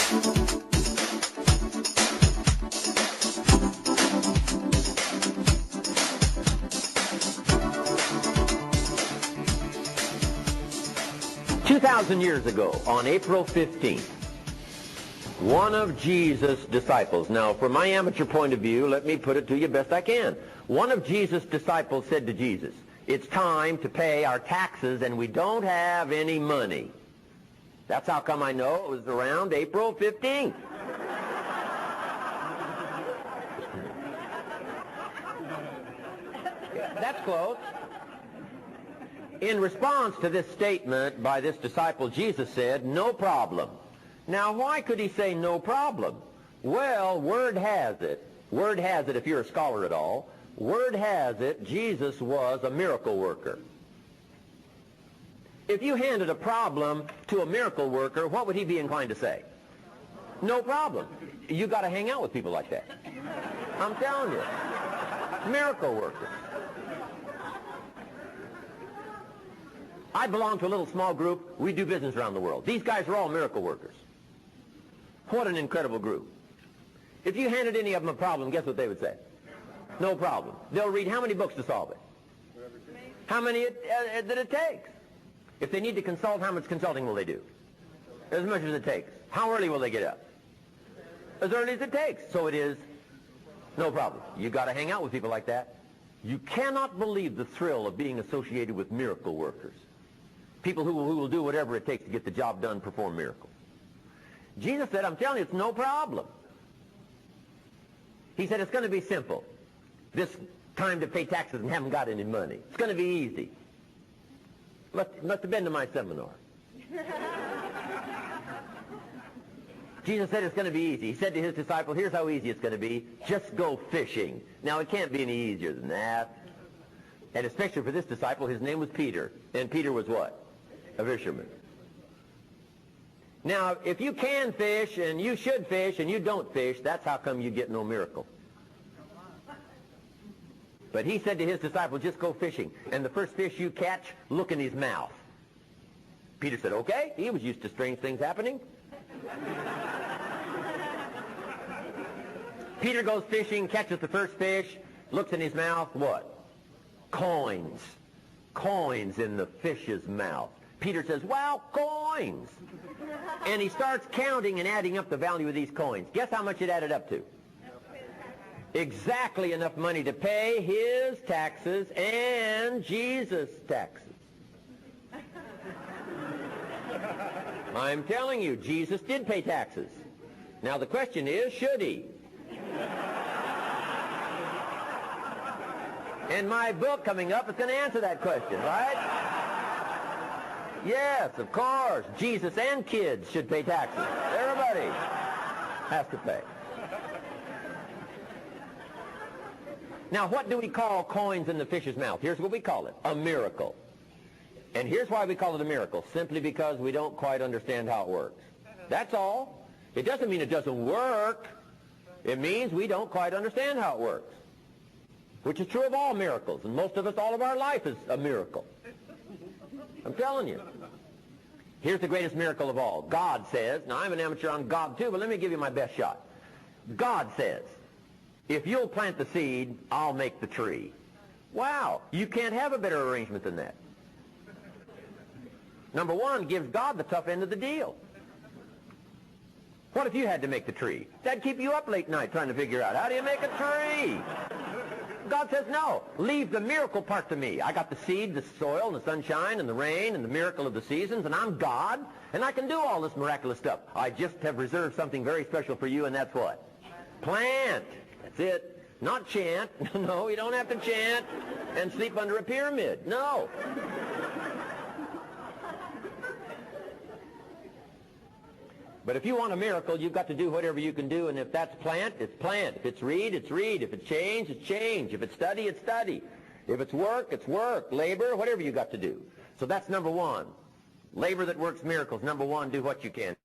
"2,000 years ago, on April 15th, one of Jesus' disciples," now from my amateur point of view, let me put it to you best I can. One of Jesus' disciples said to Jesus, "It's time to pay our taxes and we don't have any money." That's how come I know it was around April 15th. That's close. In response to this statement by this disciple, Jesus said, "No problem." Now, why could he say no problem? Well, word has it, if you're a scholar at all, word has it, Jesus was a miracle worker. If you handed a problem to a miracle worker, what would he be inclined to say? No problem. You got to hang out with people like that. I'm telling you. Miracle workers. I belong to a little small group. We do business around the world. These guys are all miracle workers. What an incredible group. If you handed any of them a problem, guess what they would say? No problem. They'll read how many books to solve it? How many that it takes. If they need to consult, how much consulting will they do? As much as it takes. How early will they get up? As early as it takes. So it is no problem. You got to hang out with people like that. You cannot believe the thrill of being associated with miracle workers. People who will do whatever it takes to get the job done, perform miracles. Jesus said, "I'm telling you, it's no problem." He said, "It's going to be simple. This time to pay taxes and haven't got any money. It's going to be easy." Must have been to my seminar. Jesus said it's going to be easy. He said to his disciple, "Here's how easy it's going to be. Just go fishing." Now, it can't be any easier than that. And especially for this disciple, his name was Peter. And Peter was what? A fisherman. Now, if you can fish, and you should fish, and you don't fish, that's how come you get no miracle. But he said to his disciple, "Just go fishing. And the first fish you catch, look in his mouth." Peter said, "Okay." He was used to strange things happening. Peter goes fishing, catches the first fish, looks in his mouth, what? Coins. Coins in the fish's mouth. Peter says, "Wow, coins." And he starts counting and adding up the value of these coins. Guess how much it added up to? Exactly enough money to pay his taxes and Jesus' taxes. I'm telling you, Jesus did pay taxes. Now the question is, should he? And my book coming up is going to answer that question, right? Yes, of course. Jesus and kids should pay taxes. Everybody has to pay. Now, what do we call coins in the fish's mouth? Here's what we call it, a miracle. And here's why we call it a miracle, simply because we don't quite understand how it works. That's all. It doesn't mean it doesn't work. It means we don't quite understand how it works, which is true of all miracles. And most of us, all of our life is a miracle. I'm telling you. Here's the greatest miracle of all. God says, now I'm an amateur on God too, but let me give you my best shot. God says, "If you'll plant the seed, I'll make the tree." Wow, you can't have a better arrangement than that. Number one, gives God the tough end of the deal. What if you had to make the tree? That'd keep you up late night trying to figure out, how do you make a tree? God says, "No, leave the miracle part to me. I got the seed, the soil, and the sunshine, and the rain, and the miracle of the seasons, and I'm God, and I can do all this miraculous stuff. I just have reserved something very special for you, and that's what? Plant. That's it. Not chant. No, you don't have to chant and sleep under a pyramid. No. But if you want a miracle, you've got to do whatever you can do, and if that's plant, it's plant. If it's read, it's read. If it's change, it's change. If it's study, it's study. If it's work, it's work. Labor, whatever you got to do. So that's number one. Labor that works miracles. Number one, do what you can.